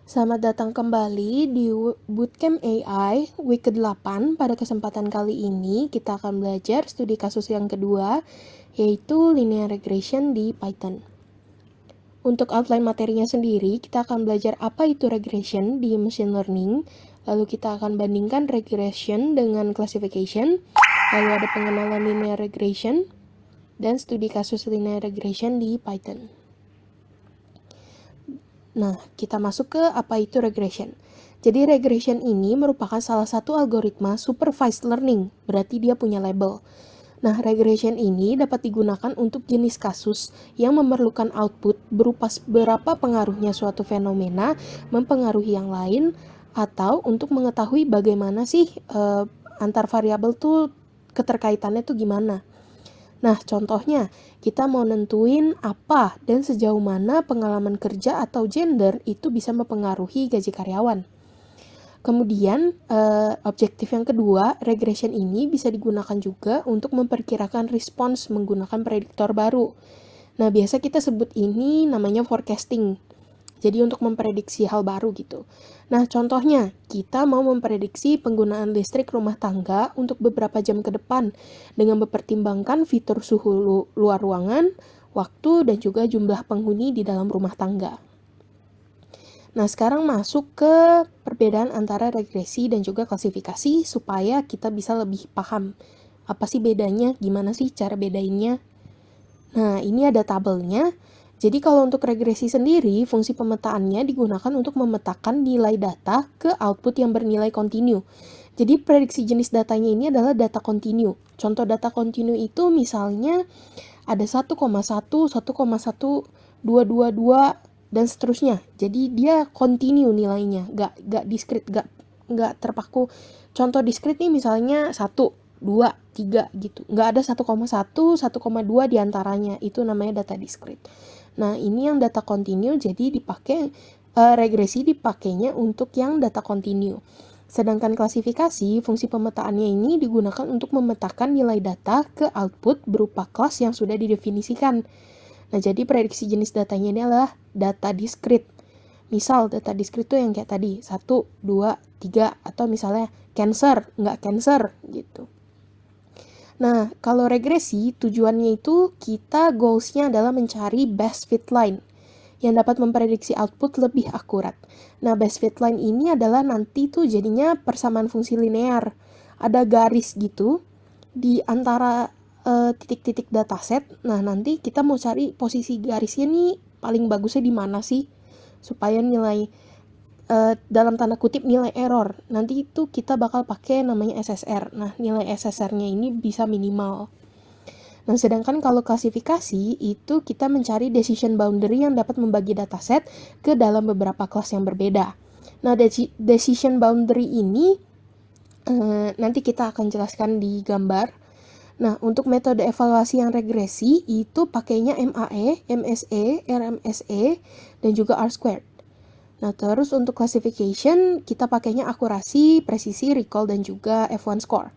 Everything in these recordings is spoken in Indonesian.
Selamat datang kembali di Bootcamp AI week ke-8. Pada kesempatan kali ini kita akan belajar studi kasus yang kedua, yaitu linear regression di Python. Untuk outline materinya sendiri, kita akan belajar apa itu regression di machine learning, lalu kita akan bandingkan regression dengan classification, lalu ada pengenalan linear regression, dan studi kasus linear regression di Python. Nah, kita masuk ke apa itu regression. Jadi regression ini merupakan salah satu algoritma supervised learning, berarti dia punya label. Nah, regression ini dapat digunakan untuk jenis kasus yang memerlukan output berupa seberapa pengaruhnya suatu fenomena mempengaruhi yang lain, atau untuk mengetahui bagaimana sih antar variabel tuh keterkaitannya tuh gimana. Nah, contohnya, kita mau nentuin apa dan sejauh mana pengalaman kerja atau gender itu bisa mempengaruhi gaji karyawan. Kemudian, objektif yang kedua, regression ini bisa digunakan juga untuk memperkirakan respons menggunakan prediktor baru. Nah, biasa kita sebut ini namanya forecasting. Jadi untuk memprediksi hal baru gitu. Nah, contohnya, kita mau memprediksi penggunaan listrik rumah tangga untuk beberapa jam ke depan dengan mempertimbangkan fitur suhu luar ruangan, waktu, dan juga jumlah penghuni di dalam rumah tangga. Nah, sekarang masuk ke perbedaan antara regresi dan juga klasifikasi supaya kita bisa lebih paham apa sih bedanya, gimana sih cara bedainnya. Nah, ini ada tabelnya. Jadi kalau untuk regresi sendiri, fungsi pemetaannya digunakan untuk memetakan nilai data ke output yang bernilai kontinu. Jadi prediksi jenis datanya ini adalah data kontinu. Contoh data kontinu itu misalnya ada 1,1, 1,1222, dan seterusnya. Jadi dia kontinu nilainya, nggak diskrit, nggak terpaku. Contoh diskrit nih misalnya 1, 2, 3 gitu. Nggak ada 1,1, 1,2 diantaranya. Itu namanya data diskrit. Nah, ini yang data kontinu, jadi dipakai regresi dipakainya untuk yang data kontinu. Sedangkan klasifikasi, fungsi pemetaannya ini digunakan untuk memetakan nilai data ke output berupa kelas yang sudah didefinisikan. Nah, jadi prediksi jenis datanya ini adalah data diskrit. Misal data diskrit itu yang kayak tadi, 1, 2, 3, atau misalnya cancer, nggak cancer gitu. Nah, kalau regresi, tujuannya itu kita goals-nya adalah mencari best fit line yang dapat memprediksi output lebih akurat. Nah, best fit line ini adalah nanti tuh jadinya persamaan fungsi linear. Ada garis gitu di antara titik-titik dataset. Nah, nanti kita mau cari posisi garisnya nih paling bagusnya di mana sih supaya nilai dalam tanda kutip nilai error. Nanti itu kita bakal pakai namanya SSR. Nah, nilai SSR-nya ini bisa minimal. Nah, sedangkan kalau klasifikasi itu kita mencari decision boundary yang dapat membagi dataset ke dalam beberapa kelas yang berbeda. Nah, decision boundary ini nanti kita akan jelaskan di gambar. Nah, untuk metode evaluasi yang regresi itu pakainya MAE, MSE, RMSE, dan juga R-squared. Nah, terus untuk classification kita pakainya akurasi, presisi, recall, dan juga F1 score.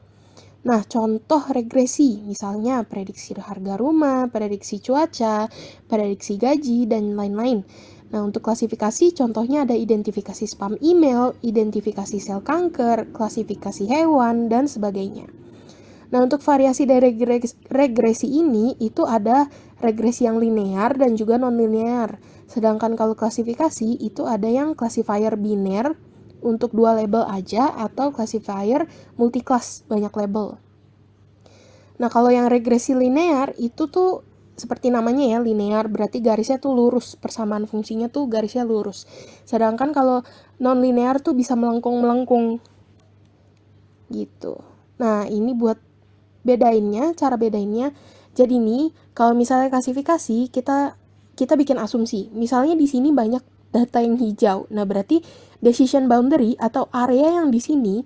Nah, contoh regresi, misalnya prediksi harga rumah, prediksi cuaca, prediksi gaji, dan lain-lain. Nah, untuk klasifikasi, contohnya ada identifikasi spam email, identifikasi sel kanker, klasifikasi hewan, dan sebagainya. Nah, untuk variasi dari regresi ini, itu ada regresi yang linear dan juga non-linear. Sedangkan kalau klasifikasi, itu ada yang classifier biner, untuk 2 label aja, atau classifier multiclass, banyak label. Nah, kalau yang regresi linear, itu tuh seperti namanya ya, linear, berarti garisnya tuh lurus, persamaan fungsinya tuh garisnya lurus. Sedangkan kalau non-linear tuh bisa melengkung-melengkung. Gitu. Nah, ini buat cara bedainnya. Jadi nih, kalau misalnya klasifikasi, kita bikin asumsi. Misalnya di sini banyak data yang hijau. Nah, berarti decision boundary atau area yang di sini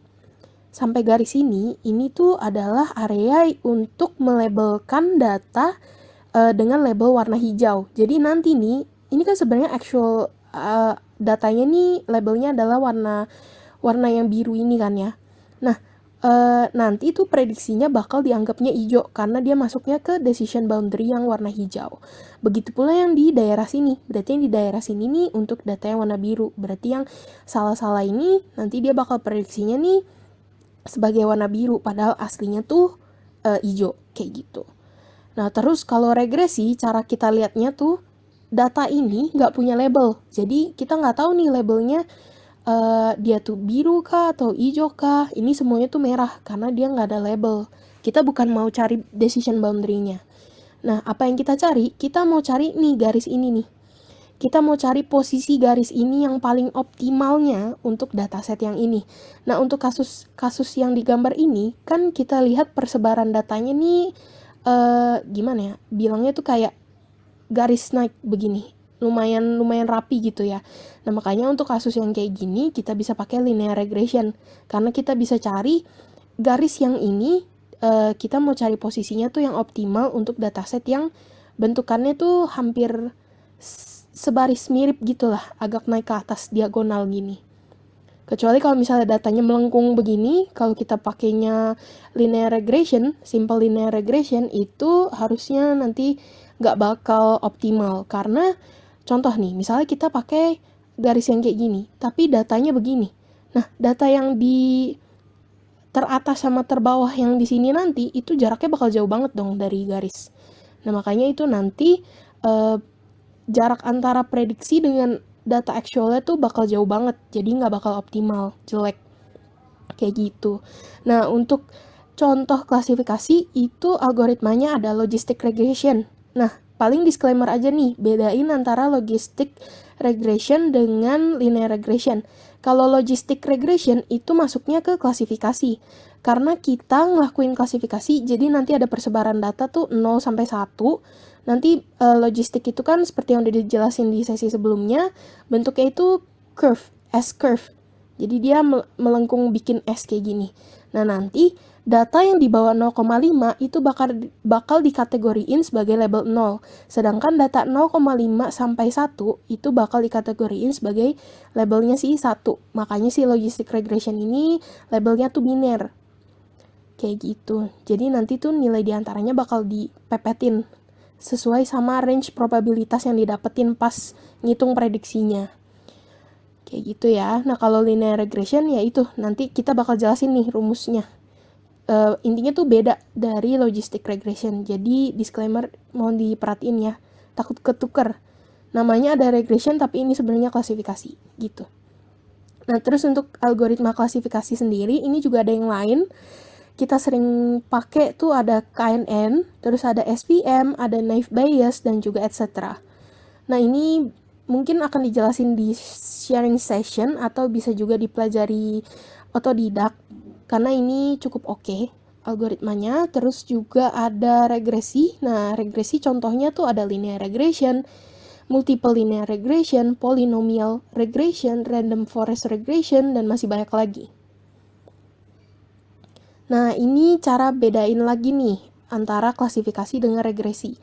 sampai garis ini tuh adalah area untuk melabelkan data dengan label warna hijau. Jadi nanti nih, ini kan sebenarnya actual datanya nih labelnya adalah warna yang biru ini kan ya. Nah, nanti tuh prediksinya bakal dianggapnya hijau karena dia masuknya ke decision boundary yang warna hijau. Begitu pula yang di daerah sini. Berarti yang di daerah sini nih untuk data yang warna biru. Berarti yang salah-salah ini nanti dia bakal prediksinya nih sebagai warna biru padahal aslinya tuh hijau kayak gitu. Nah, terus kalau regresi, cara kita lihatnya tuh data ini nggak punya label. Jadi kita nggak tahu nih labelnya dia tuh biru kah atau hijau kah. Ini semuanya tuh merah karena dia nggak ada label. Kita bukan mau cari decision boundary-nya. Nah, apa yang kita cari? Kita mau cari nih garis ini nih. Kita mau cari posisi garis ini yang paling optimalnya untuk dataset yang ini. Nah, untuk kasus yang digambar ini, kan kita lihat persebaran datanya nih, gimana ya, bilangnya tuh kayak garis naik begini, lumayan rapi gitu ya. Nah, makanya untuk kasus yang kayak gini, kita bisa pakai linear regression, karena kita bisa cari garis yang ini, kita mau cari posisinya tuh yang optimal untuk dataset yang bentukannya tuh hampir sebaris mirip gitulah, agak naik ke atas diagonal gini. Kecuali kalau misalnya datanya melengkung begini, kalau kita pakainya linear regression, simple linear regression, itu harusnya nanti nggak bakal optimal. Karena contoh nih, misalnya kita pakai garis yang kayak gini, tapi datanya begini. Nah, data yang di teratas sama terbawah yang di sini nanti, itu jaraknya bakal jauh banget dong dari garis. Nah, makanya itu nanti jarak antara prediksi dengan data actualnya tuh bakal jauh banget, jadi nggak bakal optimal, jelek, kayak gitu. Nah, untuk contoh klasifikasi itu algoritmanya ada logistic regression. Nah, paling disclaimer aja nih, bedain antara logistic regression dengan linear regression. Kalau logistic regression itu masuknya ke klasifikasi. Karena kita ngelakuin klasifikasi, jadi nanti ada persebaran data tuh 0 sampai 1. Nanti logistik itu kan seperti yang udah dijelasin di sesi sebelumnya, bentuknya itu curve, S-curve. Jadi dia melengkung bikin S kayak gini. Nah, nanti data yang di bawah 0,5 itu bakal dikategoriin sebagai label 0. Sedangkan data 0,5 sampai 1 itu bakal dikategoriin sebagai labelnya si 1. Makanya si logistic regression ini labelnya tuh biner. Kayak gitu. Jadi nanti tuh nilai diantaranya bakal dipepetin sesuai sama range probabilitas yang didapetin pas ngitung prediksinya. Kayak gitu ya. Nah, kalau linear regression ya itu, nanti kita bakal jelasin nih rumusnya. Intinya tuh beda dari logistic regression. Jadi disclaimer mohon diperhatiin ya. Takut ketuker. Namanya ada regression tapi ini sebenarnya klasifikasi gitu. Nah, terus untuk algoritma klasifikasi sendiri ini juga ada yang lain. Kita sering pakai tuh ada KNN, terus ada SVM, ada naive Bayes, dan juga etc. Nah, ini mungkin akan dijelasin di sharing session atau bisa juga dipelajari otodidak, karena ini cukup oke algoritmanya. Terus juga ada regresi. Nah, regresi contohnya tuh ada linear regression, multiple linear regression, polynomial regression, random forest regression, dan masih banyak lagi. Nah, ini cara bedain lagi nih antara klasifikasi dengan regresi.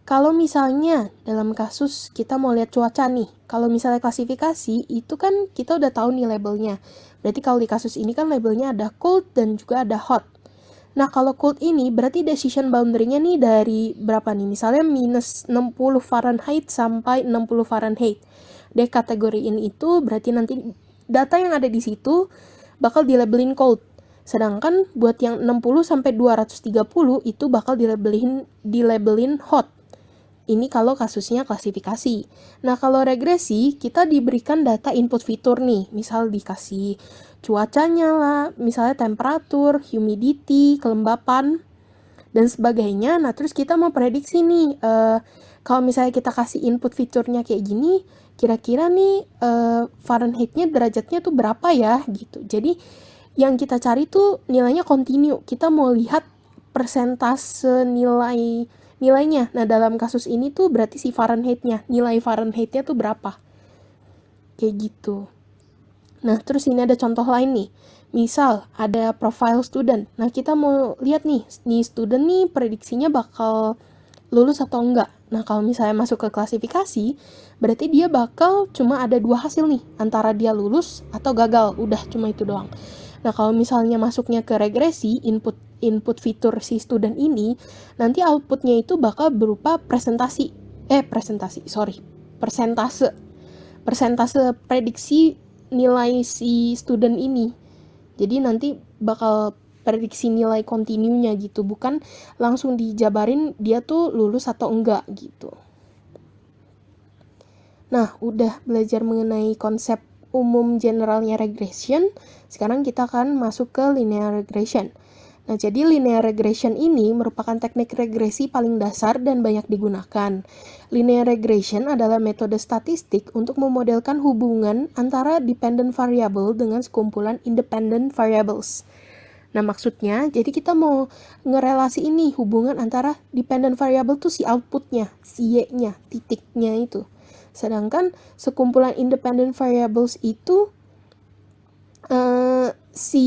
Kalau misalnya dalam kasus kita mau lihat cuaca nih, kalau misalnya klasifikasi itu kan kita udah tahu nih labelnya. Berarti kalau di kasus ini kan labelnya ada cold dan juga ada hot. Nah, kalau cold ini berarti decision boundary-nya nih dari berapa nih? Misalnya minus 60 Fahrenheit sampai 60 Fahrenheit. Deh kategoriin itu berarti nanti data yang ada di situ bakal dilabelin cold. Sedangkan buat yang 60 sampai 230 itu bakal dilabelin hot. Ini kalau kasusnya klasifikasi. Nah, kalau regresi kita diberikan data input fitur nih. Misal dikasih cuacanya lah, misalnya temperatur, humidity, kelembapan, dan sebagainya. Nah, terus kita mau prediksi nih, kalau misalnya kita kasih input fiturnya kayak gini, kira-kira nih Fahrenheit-nya derajatnya tuh berapa ya gitu. Jadi yang kita cari tuh nilainya kontinu. Kita mau lihat persentase nilainya. Nah, dalam kasus ini tuh berarti si Fahrenheit-nya, nilai Fahrenheit-nya tuh berapa. Kayak gitu. Nah, terus ini ada contoh lain nih. Misal ada profile student. Nah, kita mau lihat nih student nih prediksinya bakal lulus atau enggak. Nah, kalau misalnya masuk ke klasifikasi, berarti dia bakal cuma ada 2 hasil nih, antara dia lulus atau gagal. Udah cuma itu doang. Nah, kalau misalnya masuknya ke regresi, input fitur si student ini, nanti outputnya itu bakal berupa persentase prediksi nilai si student ini. Jadi nanti bakal prediksi nilai kontinunya gitu, bukan langsung dijabarin dia tuh lulus atau enggak gitu. Nah, udah belajar mengenai konsep umum generalnya regression, sekarang kita akan masuk ke linear regression. Nah, jadi linear regression ini merupakan teknik regresi paling dasar dan banyak digunakan. Linear regression adalah metode statistik untuk memodelkan hubungan antara dependent variable dengan sekumpulan independent variables. Nah, maksudnya, jadi kita mau ngerelasi ini hubungan antara dependent variable tuh si outputnya, si Y-nya, titiknya itu. Sedangkan sekumpulan independent variables itu si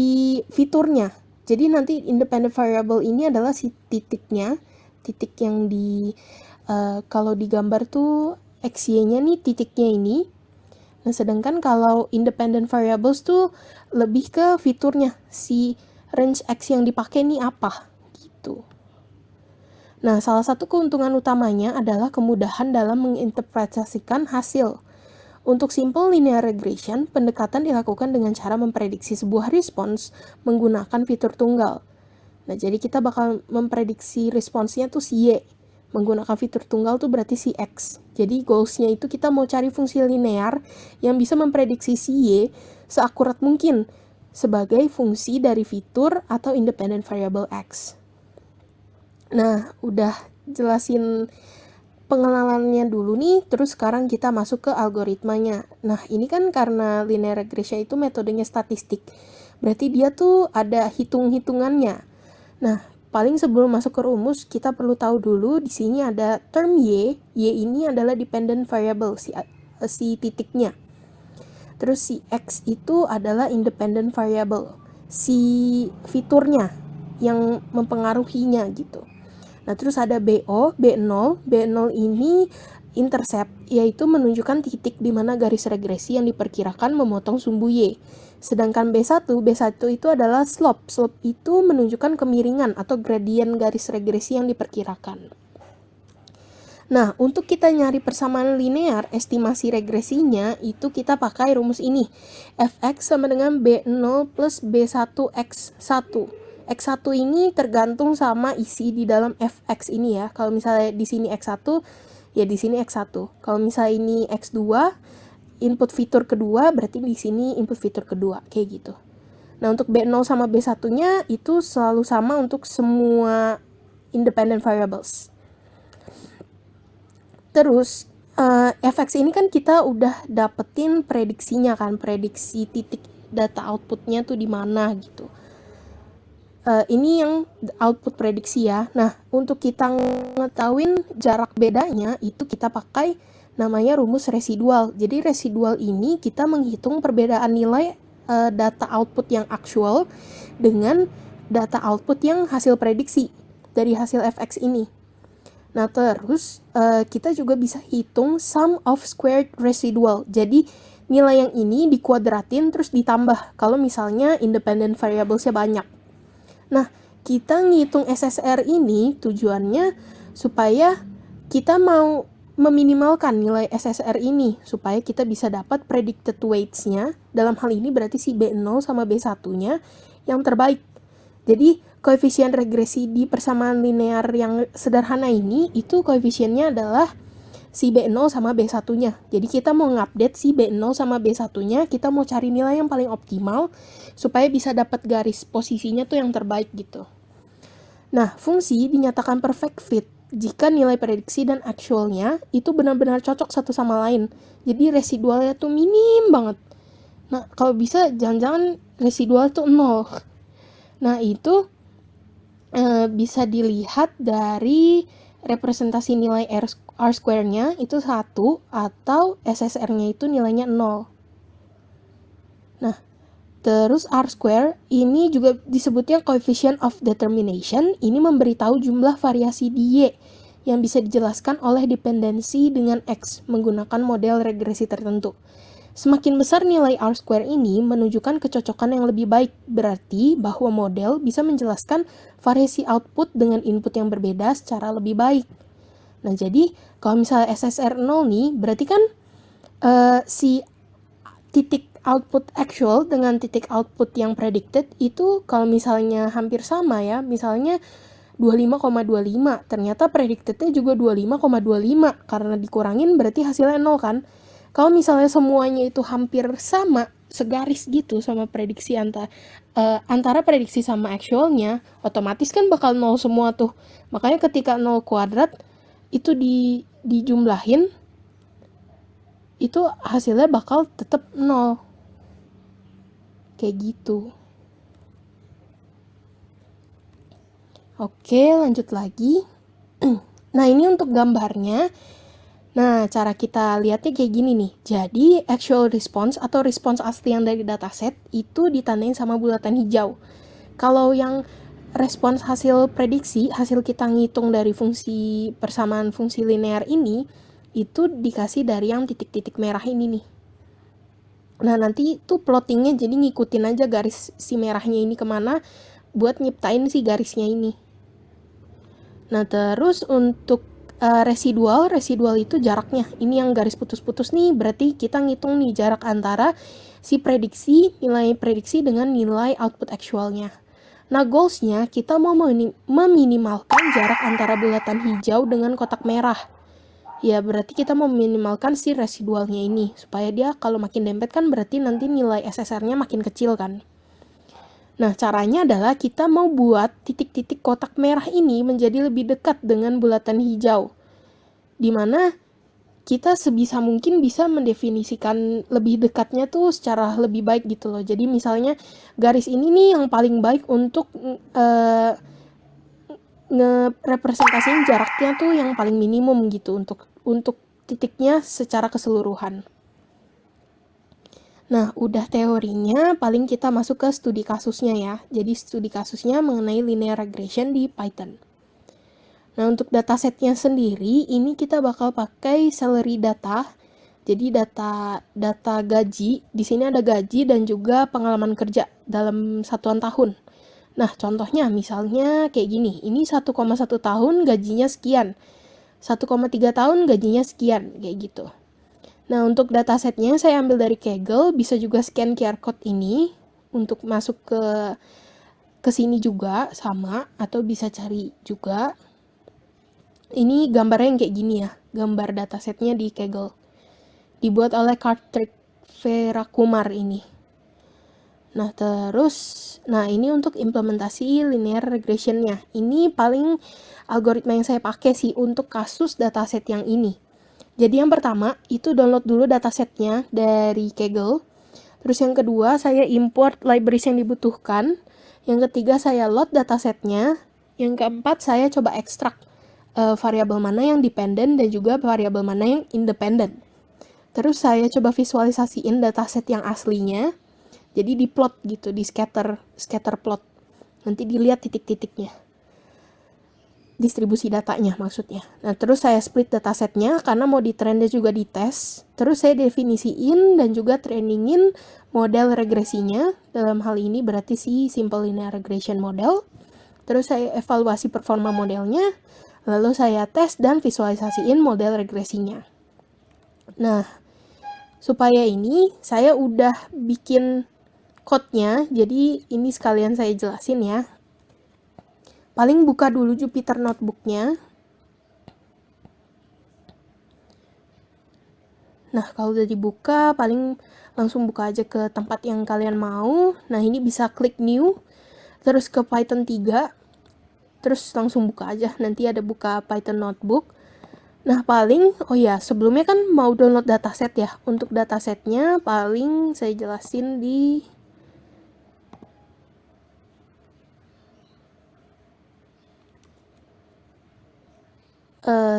fiturnya. Jadi nanti independent variable ini adalah si titiknya, titik yang kalau digambar tuh XY-nya nih titiknya ini. Nah, sedangkan kalau independent variables tuh lebih ke fiturnya, si range X yang dipakai nih apa gitu. Nah, salah satu keuntungan utamanya adalah kemudahan dalam menginterpretasikan hasil. Untuk simple linear regression, pendekatan dilakukan dengan cara memprediksi sebuah respons menggunakan fitur tunggal. Nah, jadi kita bakal memprediksi responsnya tuh si Y. Menggunakan fitur tunggal tuh berarti si X. Jadi goals-nya itu kita mau cari fungsi linear yang bisa memprediksi si Y seakurat mungkin sebagai fungsi dari fitur atau independent variable X. Nah, udah jelasin pengenalannya dulu nih, terus sekarang kita masuk ke algoritmanya. Nah, ini kan karena linear regression itu metodenya statistik, berarti dia tuh ada hitung-hitungannya. Nah, paling sebelum masuk ke rumus, kita perlu tahu dulu di sini ada term Y. Y ini adalah dependent variable, si titiknya. Terus si X itu adalah independent variable, si fiturnya yang mempengaruhinya gitu. Nah, terus ada BO, B0. B0 ini intercept, yaitu menunjukkan titik di mana garis regresi yang diperkirakan memotong sumbu Y. Sedangkan B1 itu adalah slope. Slope itu menunjukkan kemiringan atau gradien garis regresi yang diperkirakan. Nah, untuk kita nyari persamaan linear, estimasi regresinya, itu kita pakai rumus ini. Fx sama dengan B0 plus B1x1. X1 ini tergantung sama isi di dalam Fx ini ya. Kalau misalnya di sini X1, ya di sini X1. Kalau misalnya ini X2, input fitur kedua, berarti di sini input fitur kedua, kayak gitu. Nah, untuk B0 sama B1-nya itu selalu sama untuk semua independent variables. Terus, Fx ini kan kita udah dapetin prediksinya kan, prediksi titik data outputnya tuh di mana gitu. Ini yang output prediksi ya. Nah, untuk kita ngetahuin jarak bedanya, itu kita pakai namanya rumus residual. Jadi residual ini kita menghitung perbedaan nilai data output yang actual dengan data output yang hasil prediksi dari hasil Fx ini. Nah, terus kita juga bisa hitung sum of squared residual. Jadi nilai yang ini dikuadratin terus ditambah kalau misalnya independent variables-nya banyak. Nah, kita ngitung SSR ini tujuannya supaya kita mau meminimalkan nilai SSR ini supaya kita bisa dapat predicted weights-nya. Dalam hal ini berarti si B0 sama B1-nya yang terbaik. Jadi, koefisien regresi di persamaan linear yang sederhana ini, itu koefisiennya adalah si B0 sama B1-nya. Jadi kita mau ngupdate si B0 sama B1-nya, kita mau cari nilai yang paling optimal supaya bisa dapat garis posisinya tuh yang terbaik gitu. Nah, fungsi dinyatakan perfect fit jika nilai prediksi dan actualnya itu benar-benar cocok satu sama lain. Jadi residualnya tuh minim banget. Nah, kalau bisa jangan-jangan residual tuh 0. Nah, itu bisa dilihat dari representasi nilai R-square-nya itu 1 atau SSR-nya itu nilainya 0. Nah, terus R-square ini juga disebutnya coefficient of determination. Ini memberitahu jumlah variasi di Y yang bisa dijelaskan oleh dependensi dengan X menggunakan model regresi tertentu. Semakin besar nilai R-square ini menunjukkan kecocokan yang lebih baik, berarti bahwa model bisa menjelaskan variasi output dengan input yang berbeda secara lebih baik. Nah, jadi kalau misalnya SSR 0 nih, berarti kan si titik output actual dengan titik output yang predicted itu kalau misalnya hampir sama ya, misalnya 25,25, ternyata predictednya juga 25,25, karena dikurangin berarti hasilnya 0 kan. Kalau misalnya semuanya itu hampir sama, segaris gitu sama prediksi antara prediksi sama actualnya, otomatis kan bakal 0 semua tuh. Makanya ketika 0 kuadrat itu dijumlahin, itu hasilnya bakal tetap 0. Kayak gitu. Oke, lanjut lagi. Nah, ini untuk gambarnya. Nah, cara kita lihatnya kayak gini nih. Jadi, actual response atau respons asli yang dari dataset itu ditandain sama bulatan hijau. Kalau yang respons hasil prediksi, hasil kita ngitung dari fungsi persamaan fungsi linear ini, itu dikasih dari yang titik-titik merah ini nih. Nah, nanti tuh plottingnya jadi ngikutin aja garis si merahnya ini kemana buat nyiptain si garisnya ini. Nah, terus untuk residual itu jaraknya. Ini yang garis putus-putus nih, berarti kita ngitung nih jarak antara si prediksi, nilai prediksi dengan nilai output actualnya. Nah, goals-nya kita mau meminimalkan jarak antara bulatan hijau dengan kotak merah. Ya, berarti kita mau meminimalkan si residualnya ini, supaya dia kalau makin dempet kan berarti nanti nilai SSR-nya makin kecil kan. Nah, caranya adalah kita mau buat titik-titik kotak merah ini menjadi lebih dekat dengan bulatan hijau. Dimana kita sebisa mungkin bisa mendefinisikan lebih dekatnya tuh secara lebih baik gitu loh. Jadi misalnya garis ini nih yang paling baik untuk ngerepresentasiin jaraknya tuh yang paling minimum gitu untuk titiknya secara keseluruhan. Nah, udah teorinya, paling kita masuk ke studi kasusnya ya. Jadi studi kasusnya mengenai linear regression di Python. Nah, untuk datasetnya sendiri, ini kita bakal pakai salary data. Jadi data gaji, di sini ada gaji dan juga pengalaman kerja dalam satuan tahun. Nah, contohnya misalnya kayak gini. Ini 1,1 tahun gajinya sekian. 1,3 tahun gajinya sekian, kayak gitu. Nah, untuk datasetnya saya ambil dari Kaggle, bisa juga scan QR code ini untuk masuk ke sini juga sama, atau bisa cari juga. Ini gambarnya yang kayak gini ya, gambar datasetnya di Kaggle. Dibuat oleh Karthik Verakumar ini. Nah, ini untuk implementasi linear regression-nya. Ini paling algoritma yang saya pakai sih untuk kasus dataset yang ini. Jadi yang pertama, itu download dulu datasetnya dari Kaggle. Terus yang kedua, saya import libraries yang dibutuhkan. Yang ketiga, saya load datasetnya. Yang keempat, saya coba ekstrak variabel mana yang dependent dan juga variabel mana yang independent. Terus saya coba visualisasiin dataset yang aslinya. Jadi diplot gitu, di scatter plot. Nanti dilihat titik-titiknya. Distribusi datanya maksudnya. Nah, terus saya split datasetnya karena mau di-train juga dites. Terus saya definisiin dan juga trainingin model regresinya. Dalam hal ini berarti si simple linear regression model. Terus saya evaluasi performa modelnya. Lalu saya tes dan visualisasiin model regresinya. Nah, supaya ini saya udah bikin code-nya. Jadi ini sekalian saya jelasin ya. Paling buka dulu Jupyter Notebook-nya. Nah, kalau udah dibuka, paling langsung buka aja ke tempat yang kalian mau. Nah, ini bisa klik New, terus ke Python 3, terus langsung buka aja. Nanti ada buka Python Notebook. Nah, paling, sebelumnya kan mau download dataset ya. Untuk datasetnya, paling saya jelasin di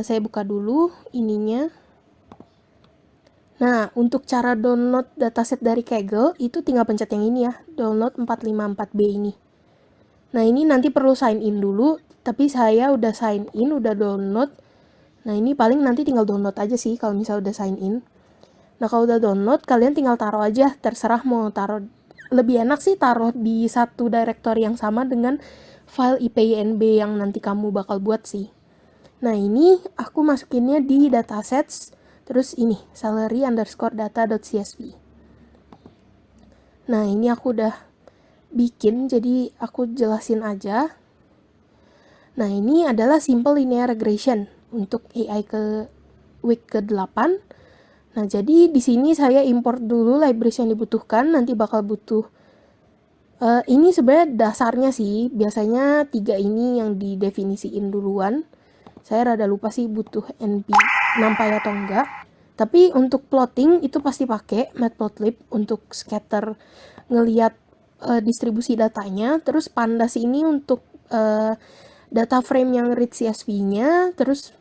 saya buka dulu ininya. Nah, untuk cara download dataset dari Kaggle, itu tinggal pencet yang ini ya, download 454B ini. Nah, ini nanti perlu sign in dulu, tapi saya udah sign in, udah download. Nah, ini paling nanti tinggal download aja sih kalau misalnya udah sign in. Nah, kalau udah download, kalian tinggal taruh aja, terserah mau taruh. Lebih enak sih taruh di satu directory yang sama dengan file IPYNB yang nanti kamu bakal buat sih. Nah, ini aku masukinnya di datasets, terus ini, salary_data.csv. Nah, ini aku udah bikin, jadi aku jelasin aja. Nah, ini adalah simple linear regression untuk AI ke week ke-8. Nah, jadi di sini saya import dulu libraries yang dibutuhkan, nanti bakal butuh ini sebenarnya dasarnya sih, biasanya 3 ini yang didefinisiin duluan. Saya rada lupa sih butuh NP NumPy atau enggak. Tapi untuk plotting itu pasti pakai Matplotlib untuk scatter ngelihat distribusi datanya. Terus Pandas ini untuk data frame yang read CSV-nya. Terus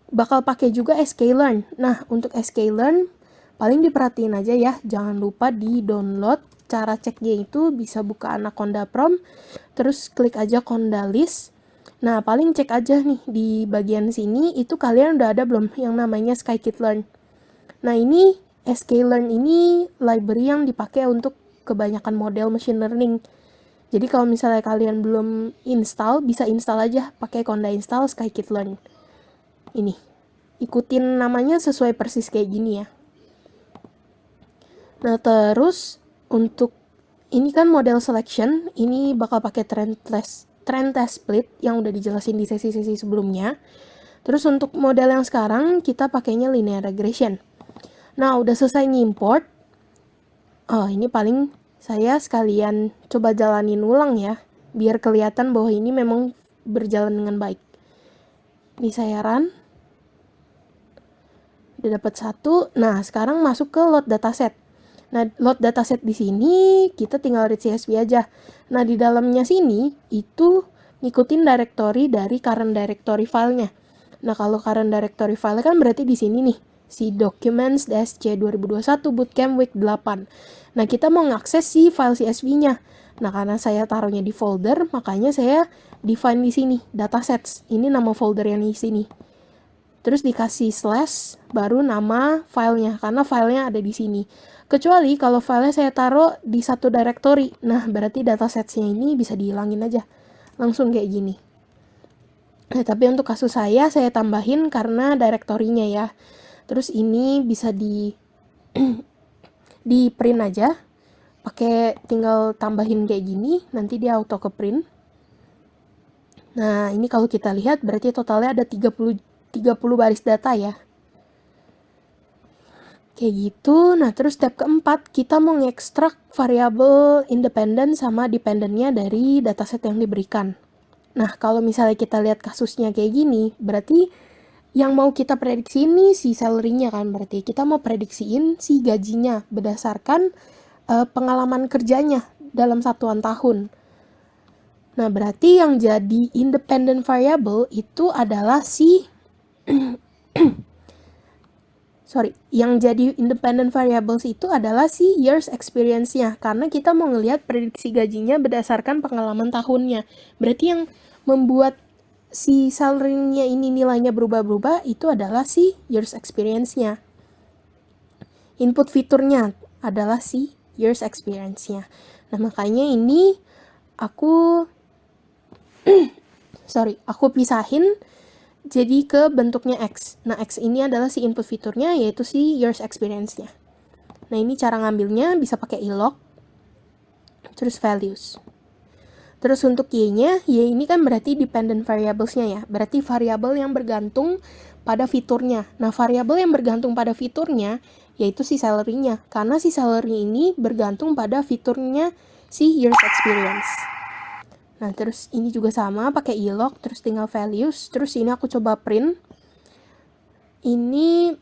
bakal pakai juga sklearn. Nah, untuk sklearn paling diperhatiin aja ya, jangan lupa di download. Cara ceknya itu bisa buka Anaconda Prom, terus klik aja Conda List. Nah, paling cek aja nih di bagian sini itu kalian udah ada belum yang namanya Scikit-learn. Nah, ini sklearn ini library yang dipakai untuk kebanyakan model machine learning. Jadi kalau misalnya kalian belum install, bisa install aja pakai Conda install Scikit-learn. Ini. Ikutin namanya sesuai persis kayak gini ya. Nah, terus untuk ini kan model selection, ini bakal pakai trend test split yang udah dijelasin di sesi-sesi sebelumnya. Terus untuk model yang sekarang kita pakainya linear regression. Nah, udah selesai ngimport. Oh, ini paling saya sekalian coba jalanin ulang ya, biar kelihatan bahwa ini memang berjalan dengan baik. Ini saya run. Udah dapat 1. Nah, sekarang masuk ke load dataset. Nah, load dataset di sini kita tinggal read CSV aja. Nah, di dalamnya sini itu ngikutin directory dari current directory filenya. Nah, kalau current directory file kan berarti di sini nih, si documents-c 2021 bootcamp week 8. Nah, kita mau ngakses si file CSV-nya. Nah, karena saya taruhnya di folder, makanya saya define di sini datasets. Ini nama folder yang di sini. Terus dikasih slash, baru nama filenya, karena filenya ada di sini. Kecuali kalau filenya saya taruh di satu directory, nah berarti datasetsnya ini bisa dihilangin aja. Langsung kayak gini. Nah, tapi untuk kasus saya tambahin karena directory-nya ya. Terus ini bisa di print aja. Pakai tinggal tambahin kayak gini, nanti dia auto ke print. Nah, ini kalau kita lihat berarti totalnya ada 30 baris data ya. Kayak gitu. Nah, terus step keempat, kita mau ngekstrak variabel independen sama dependennya dari dataset yang diberikan. Nah, kalau misalnya kita lihat kasusnya kayak gini, berarti yang mau kita prediksi ini si salary-nya kan, berarti kita mau prediksiin si gajinya berdasarkan pengalaman kerjanya dalam satuan tahun. Nah, berarti yang jadi independent variable itu adalah si yang jadi independent variables itu adalah si years experience-nya, karena kita mau ngelihat prediksi gajinya berdasarkan pengalaman tahunnya. Berarti yang membuat si salary-nya ini nilainya berubah-ubah itu adalah si years experience-nya. Input fiturnya adalah si years experience-nya. Nah, makanya ini aku pisahin jadi ke bentuknya X. Nah, X ini adalah si input fiturnya, yaitu si years experience-nya. Nah, ini cara ngambilnya bisa pakai ilog, terus values. Terus untuk Y-nya, Y ini kan berarti dependent variables-nya ya. Berarti variabel yang bergantung pada fiturnya. Nah, variabel yang bergantung pada fiturnya, yaitu si salary-nya. Karena si salary ini bergantung pada fiturnya si years experience. Nah, terus ini juga sama, pakai ilog, terus tinggal values, terus ini aku coba print. Ini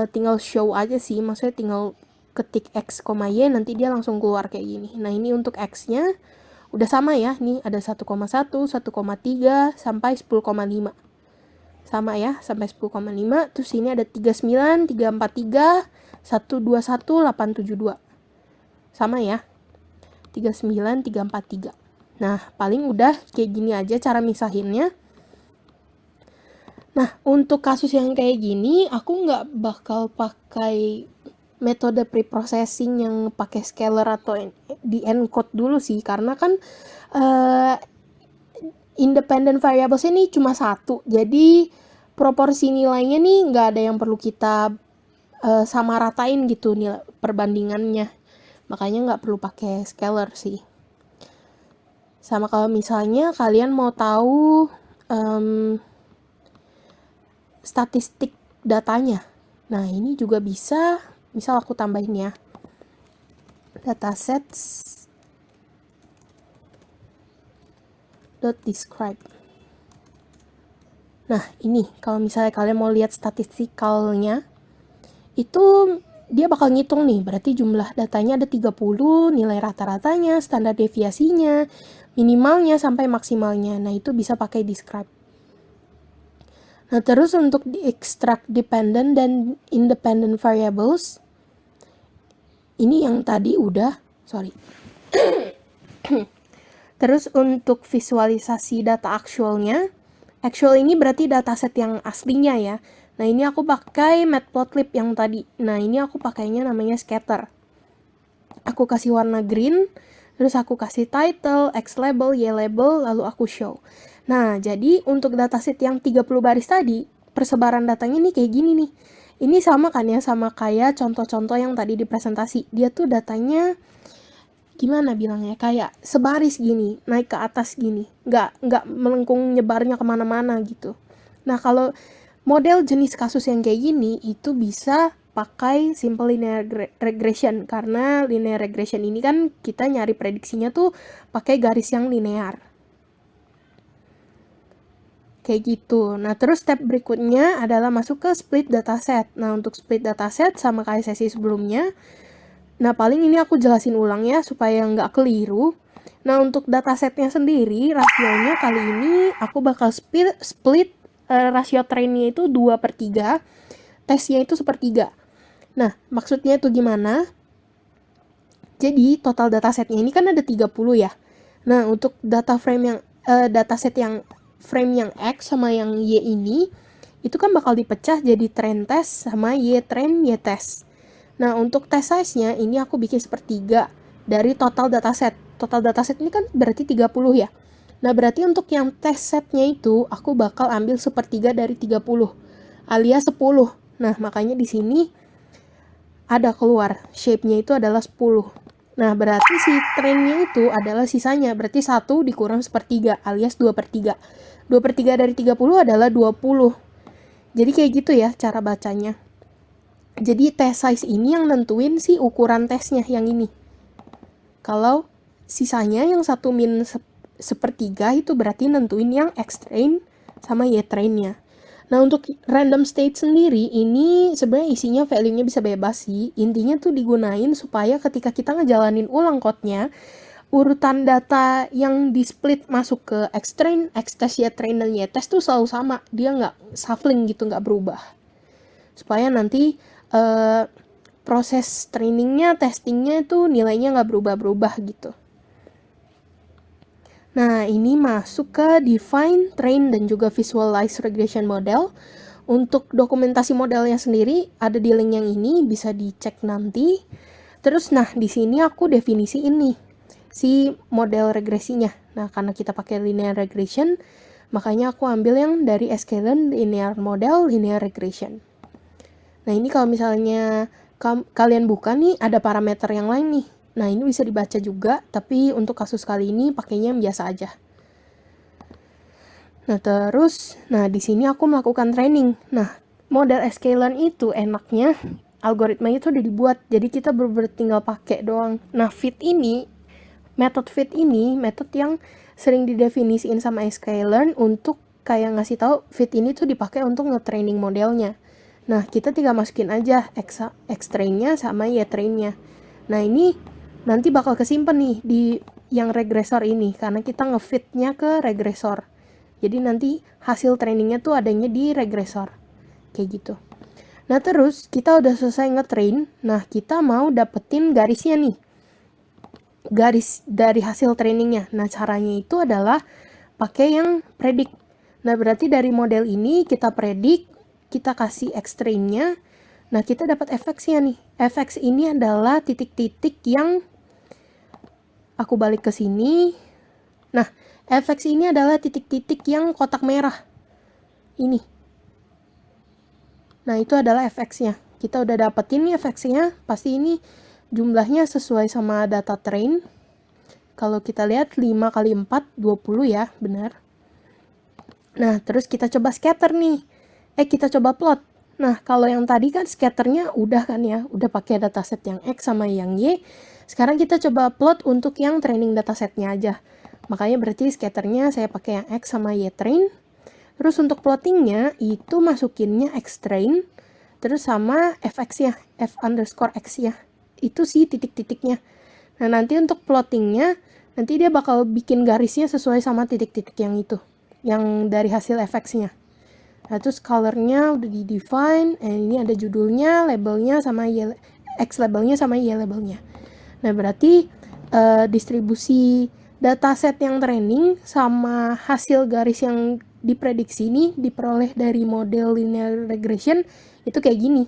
tinggal show aja sih, maksudnya tinggal ketik X, Y, nanti dia langsung keluar kayak gini. Nah, ini untuk X-nya udah sama ya, nih ada 1,1, 1,3, sampai 10,5. Sama ya, sampai 10,5, terus ini ada 39, 343, 121, 872. Sama ya, 39, 343. Nah, paling udah kayak gini aja cara misahinnya. Nah, untuk kasus yang kayak gini, aku nggak bakal pakai metode preprocessing yang pakai scalar atau di encode dulu sih, karena kan independent variables ini cuma satu, jadi proporsi nilainya nih nggak ada yang perlu kita sama ratain gitu nilai perbandingannya, makanya nggak perlu pakai scalar sih. Sama kalau misalnya kalian mau tahu statistik datanya, nah ini juga bisa. Misal aku tambahin ya, datasets .describe. Nah ini kalau misalnya kalian mau lihat statistikalnya, itu dia bakal ngitung nih, berarti jumlah datanya ada 30, nilai rata-ratanya, standar deviasinya, minimalnya sampai maksimalnya. Nah itu bisa pakai describe. Nah terus untuk di-extract dependent dan independent variables, ini yang tadi udah, Terus untuk visualisasi data actual ini berarti dataset yang aslinya ya. Nah ini aku pakai matplotlib yang tadi. Nah ini aku pakainya namanya scatter. Aku kasih warna green, terus aku kasih title, X label, Y label, lalu aku show. Nah jadi untuk dataset yang 30 baris tadi, persebaran datanya nih kayak gini nih. Ini sama kan ya, sama kayak contoh-contoh yang tadi di presentasi. Dia tuh datanya gimana bilangnya, kayak sebaris gini, naik ke atas gini, nggak melengkung nyebarnya kemana-mana gitu. Nah kalau model jenis kasus yang kayak gini itu bisa pakai simple linear regression, karena linear regression ini kan kita nyari prediksinya tuh pakai garis yang linear kayak gitu. Nah terus step berikutnya adalah masuk ke split dataset. Nah untuk split dataset sama kayak sesi sebelumnya, nah paling ini aku jelasin ulang ya supaya nggak keliru. Nah untuk datasetnya sendiri, rasionya kali ini aku bakal split rasio trainnya itu 2/3, tesnya itu 1/3. Nah maksudnya itu gimana? Jadi total datasetnya ini kan ada 30 ya. Nah untuk dataset yang frame yang X sama yang Y ini, itu kan bakal dipecah jadi train test sama Y train Y test. Nah, untuk test size-nya ini aku bikin 1/3 dari total dataset. Total dataset ini kan berarti 30 ya. Nah, berarti untuk yang test setnya itu aku bakal ambil 1/3 dari 30 alias 10. Nah, makanya di sini ada keluar shape-nya itu adalah 10. Nah, berarti si train-nya itu adalah sisanya. Berarti 1 dikurang 1/3 alias 2/3. 2/3 dari 30 adalah 20. Jadi kayak gitu ya cara bacanya. Jadi test size ini yang nentuin si ukuran tesnya yang ini. Kalau sisanya yang 1 min 1/3 itu berarti nentuin yang X train sama Y trainnya. Nah untuk random state sendiri ini sebenarnya isinya value-nya bisa bebas sih. Intinya tuh digunain supaya ketika kita ngejalanin ulang code-nya, urutan data yang di split masuk ke X train, X test, Y train, dan Y test tuh selalu sama. Dia nggak shuffling gitu, nggak berubah. Supaya nanti proses trainingnya, testingnya itu nilainya nggak berubah-berubah gitu. Nah, ini masuk ke define, train, dan juga visualize regression model. Untuk dokumentasi modelnya sendiri ada di link yang ini, bisa dicek nanti. Terus, nah di sini aku definisi ini si model regresinya. Nah, karena kita pakai linear regression, makanya aku ambil yang dari sklearn linear model, linear regression. Nah ini kalau misalnya kalian buka nih ada parameter yang lain nih. Nah ini bisa dibaca juga, tapi untuk kasus kali ini pakainya yang biasa aja. Nah terus, di sini aku melakukan training. Nah model sklearn itu enaknya algoritmanya itu udah dibuat, jadi kita bener-bener tinggal pakai doang. Nah metode fit ini metode yang sering didefinisiin sama sklearn untuk kayak ngasih tahu fit ini tuh dipakai untuk nge-training modelnya. Nah, kita tinggal masukin aja X train-nya sama Y train-nya. Nah, ini nanti bakal kesimpan nih di yang regresor ini, karena kita ngefit-nya ke regresor. Jadi nanti hasil trainingnya tuh adanya di regresor. Kayak gitu. Nah, terus kita udah selesai nge-train. Nah, kita mau dapetin garisnya nih. Garis dari hasil trainingnya. Nah, caranya itu adalah pakai yang predict. Nah, berarti dari model ini kita predict, kita kasih X train-nya, Nah, kita dapat FX-nya nih. FX ini adalah titik-titik yang aku balik ke sini. Nah, FX ini adalah titik-titik yang kotak merah. Ini. Nah, itu adalah FX-nya. Kita udah dapetin nih FX-nya. Pasti ini jumlahnya sesuai sama data train. Kalau kita lihat 5 kali 4, 20 ya, benar. Nah, terus kita coba scatter nih. Kita coba plot. Nah, kalau yang tadi kan scatternya udah kan ya, udah pakai dataset yang X sama yang Y. Sekarang kita coba plot untuk yang training datasetnya aja. Makanya berarti scatternya saya pakai yang X sama Y train. Terus untuk plottingnya itu masukinnya X train, terus sama fx ya, f_x ya. Itu sih titik-titiknya. Nah, nanti untuk plottingnya, nanti dia bakal bikin garisnya sesuai sama titik-titik yang itu, yang dari hasil fx-nya. Nah, terus colornya udah di-define, ini ada judulnya, labelnya, sama X labelnya sama Y labelnya. Nah, berarti distribusi dataset yang training sama hasil garis yang diprediksi ini diperoleh dari model linear regression itu kayak gini.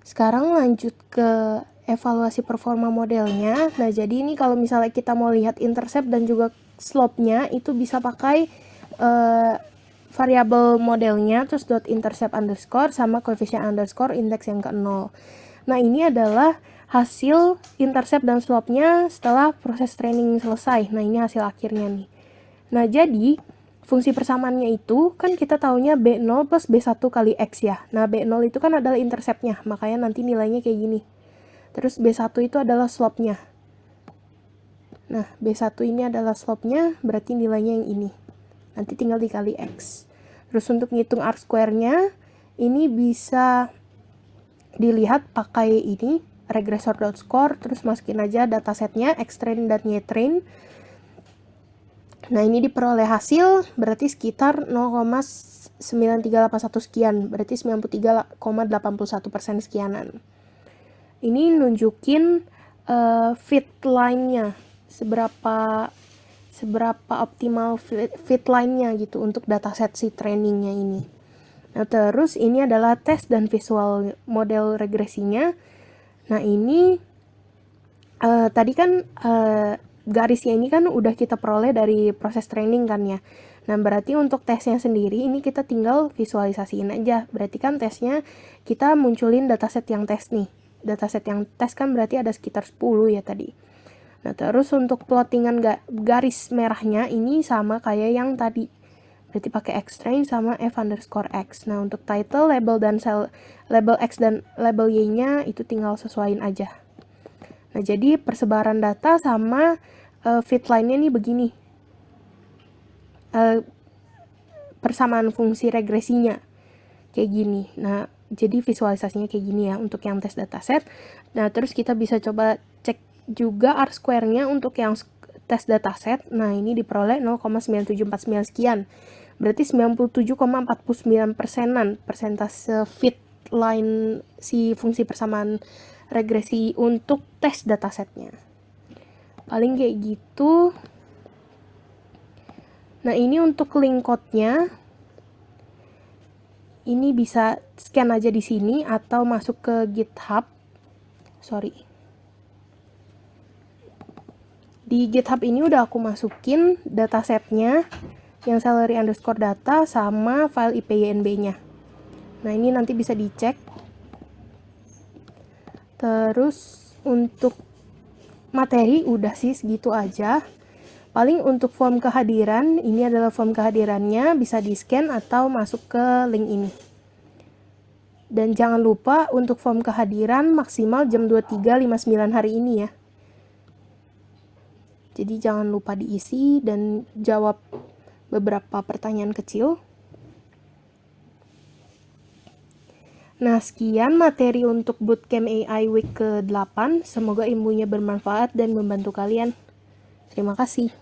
Sekarang lanjut ke evaluasi performa modelnya. Nah, jadi ini kalau misalnya kita mau lihat intercept dan juga slope-nya, itu bisa pakai variabel modelnya, terus .intercept underscore sama coefficient underscore indeks yang ke 0. Nah, ini adalah hasil intercept dan slope-nya setelah proses training selesai. Nah, ini hasil akhirnya nih. Nah, jadi fungsi persamaannya itu kan kita taunya B0 plus B1 kali X ya. Nah, B0 itu kan adalah intercept-nya, makanya nanti nilainya kayak gini. Terus B1 itu adalah slope-nya. Nah, B1 ini adalah slope-nya, berarti nilainya yang ini. Nanti tinggal dikali X. Terus untuk ngitung R-square-nya, ini bisa dilihat pakai ini, regressor.score, terus masukin aja datasetnya, X-train dan Y-train. Nah, ini diperoleh hasil, berarti sekitar 0,9381 sekian, berarti 93,81% sekianan. Ini nunjukin fit line-nya, seberapa optimal fit line-nya gitu untuk dataset si trainingnya ini. Nah, terus ini adalah tes dan visual model regresinya. Nah, ini tadi kan garisnya ini kan udah kita peroleh dari proses training kan ya. Nah, berarti untuk tesnya sendiri ini kita tinggal visualisasiin aja. Berarti kan tesnya kita munculin dataset yang tes nih. Dataset yang tes kan berarti ada sekitar 10 ya tadi. Nah, terus untuk plottingan garis merahnya ini sama kayak yang tadi. Berarti pakai X-train sama f_x. Nah, untuk title, label, dan label X dan label Y-nya itu tinggal sesuaiin aja. Nah, jadi persebaran data sama fit line-nya nih begini. Persamaan fungsi regresinya kayak gini. Nah, jadi visualisasinya kayak gini ya untuk yang tes dataset. Nah, terus kita bisa coba cek juga R-square-nya untuk yang tes dataset. Nah, ini diperoleh 0,9749 sekian. Berarti 97,49%-an persentase fit line si fungsi persamaan regresi untuk tes datasetnya. Paling kayak gitu. Nah, ini untuk link code-nya. Ini bisa scan aja di sini atau masuk ke GitHub. Di GitHub ini udah aku masukin datasetnya yang salary underscore data sama file IPYNB-nya. Nah, ini nanti bisa dicek. Terus untuk materi udah sih segitu aja. Paling untuk form kehadiran, ini adalah form kehadirannya, bisa di-scan atau masuk ke link ini. Dan jangan lupa untuk form kehadiran maksimal jam 23.59 hari ini ya. Jadi jangan lupa diisi dan jawab beberapa pertanyaan kecil. Nah, sekian materi untuk Bootcamp AI Week ke-8. Semoga ilmunya bermanfaat dan membantu kalian. Terima kasih.